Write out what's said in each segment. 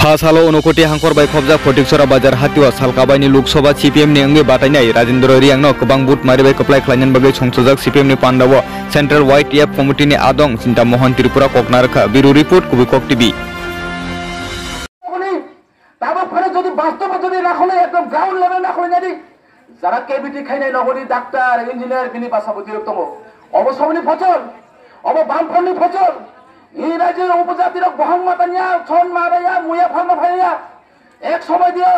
फासालो Unakoti हांखर bye खबजा फटिकसरा बाजार हातिवा सालकाबायनि Lok Sabha CPM नि अंगे बाटायनाय राजेंद्र रियांगनो गोबां बुथ मारिबाय कप्लाय खालायनायनि बागै संसदक सीपीएम नि पान्डाव सेंट्रल व्हाइट एप कमिटी नि आदं चिंता मोहन त्रिपुरा ककनारखा बिरु रिपोर्ट कुबिकक टीवी যারা কেবিটি খাইনাই নগরী ডাক্তার ইঞ্জিনিয়ার বিনি বাসাবতী রকম অবসমনি ফসল অব বামফ্রন্টনি ফসল এই রাজ্যের উপজাতির বহাং মাতানিয়া ছন মারাইয়া মুয়া ফার্মা ফাইয়া এক সময় দিও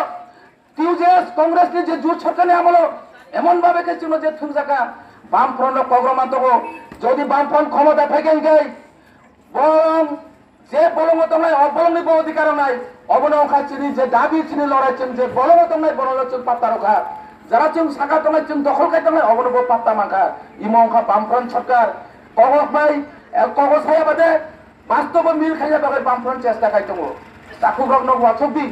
টিউজেস কংগ্রেস নি যে জোট সরকারে আমল এমন ভাবে কে চিনো যে থুমজাকা বামফ্রন্ট কগ্রমান্তক যদি বামফ্রন্ট ক্ষমতা ফেকেন গই বরং যে বলমত নাই অবলম্বিত অধিকার নাই অবনখা চিনি যে দাবি চিনি লড়াইছেন যে বলমত নাই বনলচন পাত্তা রখা যারা চিং সাকা তমাই চিং দখল খাই তমাই অবনব পাত্তা মাখা ইমংখা বামফ্রন্ট সরকার কগক ভাই কগজ খাইয়া বাদে বাস্তব মিল খাইয়া বাগে বামফ্রন্ট চেষ্টা খাই দङ চাকুগ্রক নগা ছবি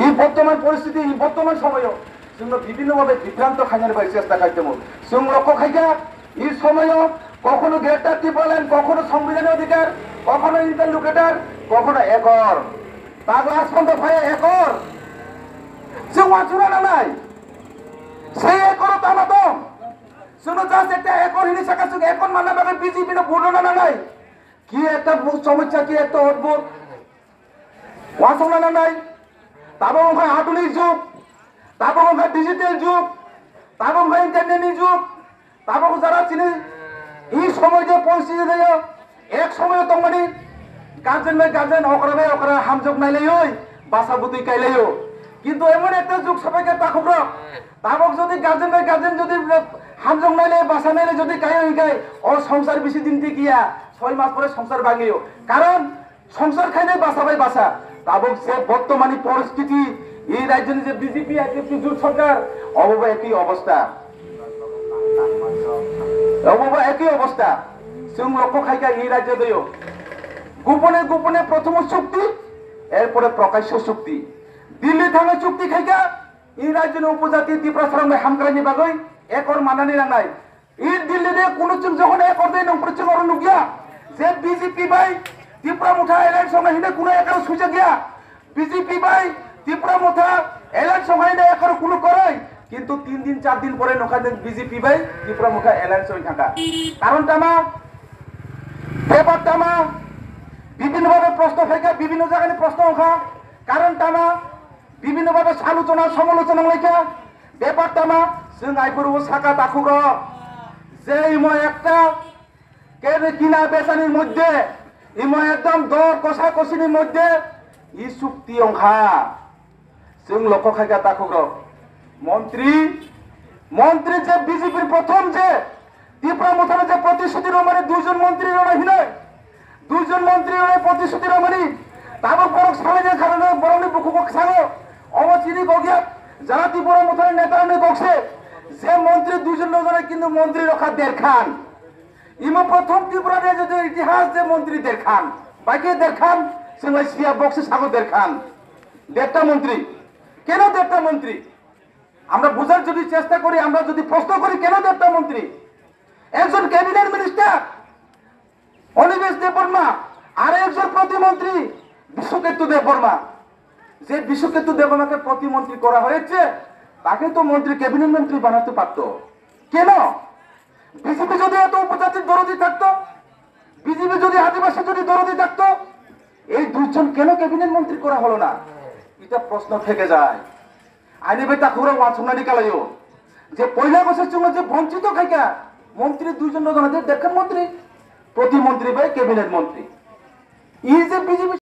এই বর্তমান পরিস্থিতি এই বর্তমান সময় जों বিভিন্নভাবে বিভ্রান্ত খাইয়ার বাই চেষ্টা খাই দङ जों লক্ষ্য খাইয়া এই সময় কখনো গ্রেটারটি বলেন কখনো সংবিধানের অধিকার কখনো ইন্টারলোকেটর কখনো একর বাগলাস পর্যন্ত ভাই একর जों আচরণ নাই সেই একর তামা দং जों জাস্ট একটা একর হিনি সাকা जों একর মানা বাগে বিজেপি না বুড়না নাই কি একটা সমস্যা কি একটা অদ্ভুত ওয়াসনা নাই তাবং ভাই আধুনিক যুগ তাবং ভাই ডিজিটাল যুগ তাবং ভাই ইন্টারনেট যুগ তাবং যারা চিনি এই সময় যে পরিস্থিতি দেয় এক সময় তংমানি গার্জেন ভাই গার্জেন অকরা ভাই অকরা হামজক নাইলেই বাসা বুদ্ধি কাইলেও কিন্তু এমন একটা যুগ সবাইকে তাকুব তাবক যদি গার্জেন ভাই গার্জেন যদি হামজক নাইলে বাসা নাইলে যদি কাই গায় ও সংসার বেশি দিন গিয়া 6 মাস পরে সংসার ভাঙিও কারণ সংসার খাইলে বাসা ভাই বাসা তাবক সে বর্তমানে পরিস্থিতি এই রাজ্যে যে বিজেপি একটি জোট সরকার অববা একই অবস্থা অববা একই অবস্থা जों লক্ষ্য খাইকা এই রাজ্যে দেয় গোপনে গোপনে প্রথম শক্তি এরপরে প্রকাশ্য শক্তি দিল্লি থামে চুক্তি খাইকা এই রাজ্যের উপজাতি ত্রিপুরা সরঙ্গে হামক্রাইনি বাগৈ একর মানানি রাঙাই এই দিল্লিতে কোন চুক যখন একর দেয় নং প্রচুর অরণ্য গিয়া যে বিজেপি ভাই ত্রিপুরা মুঠা এলাইন সময় হিনে কোনো একর সুযোগ গিয়া বিজেপি ভাই ত্রিপুরা মুঠা এলাইন সময় হিনে একর কোনো করে কিন্তু 3 দিন 4 দিন পরে নখানে বিজেপি ভাই ত্রিপুরা মুঠা এলাইন সময় থাকা কারণটা মা ব্যাপারটা মা বিভিন্নভাবে প্রশ্ন থেকে বিভিন্ন জায়গায় প্রশ্ন ওঠা কারণটা মা বিভিন্নভাবে আলোচনা সমালোচনা লেখা ব্যাপারটা মা जों আইপুরও সাকা তাকুর যে ইময় একটা কেনে কিনা বেচানির মধ্যে ইময় একদম দর কষা কষিনির মধ্যে ই চুক্তি অংখা जों লক্ষ্য খাইকা তাকুর মন্ত্রী যে বিজেপির প্রথম যে ত্রিপুরা মুঠানে যে প্রতিশ্রুতি রমানি দুইজন মন্ত্রী রমানি দুইজন মন্ত্রী প্রতিশ্রুতি রমানি তারপর বরক সামনে যে কারণে বরণি বুকুক সাগো অবচিনি গগিয়া যারা ত্রিপুরা মুঠানে নেতারণে বকছে যে মন্ত্রী দুইজন নজনে কিন্তু মন্ত্রী রক্ষা দেড়খান ইমা প্রথম ত্রিপুরা যে ইতিহাস যে মন্ত্রী দেড়খান বাকি দেড়খান সঙ্গে সিয়া বক্সে সাগো দেড়খান দেড়টা মন্ত্রী কেন দেড়টা মন্ত্রী আমরা বুঝার যদি চেষ্টা করি আমরা যদি প্রশ্ন করি কেন দেড়টা মন্ত্রী একজন ক্যাবিনেট মিনিস্টার অনিমেষ দেববর্মা আর একজন প্রতিমন্ত্রী বিশ্বকেতু দেববর্মা যে বিশ্বকেতু দেববর্মাকে প্রতিমন্ত্রী করা হয়েছে তাকে তো মন্ত্রী ক্যাবিনেট মন্ত্রী বানাতে পারত কেন বিজেপি যদি এত উপজাতির দরদি থাকতো বিজেপি যদি আদিবাসী যদি দরদি থাকতো এই দুইজন কেন ক্যাবিনেট মন্ত্রী করা হলো না এটা প্রশ্ন থেকে যায় আইনি বেটা খুঁড়া ওয়াছনা নিকালাইও যে পয়লা বছর জন্য যে বঞ্চিত খাইকা মন্ত্রী দুইজন দেখেন মন্ত্রী প্রতিমন্ত্রী ভাই ক্যাবিনেট মন্ত্রী এই যে বিজেপি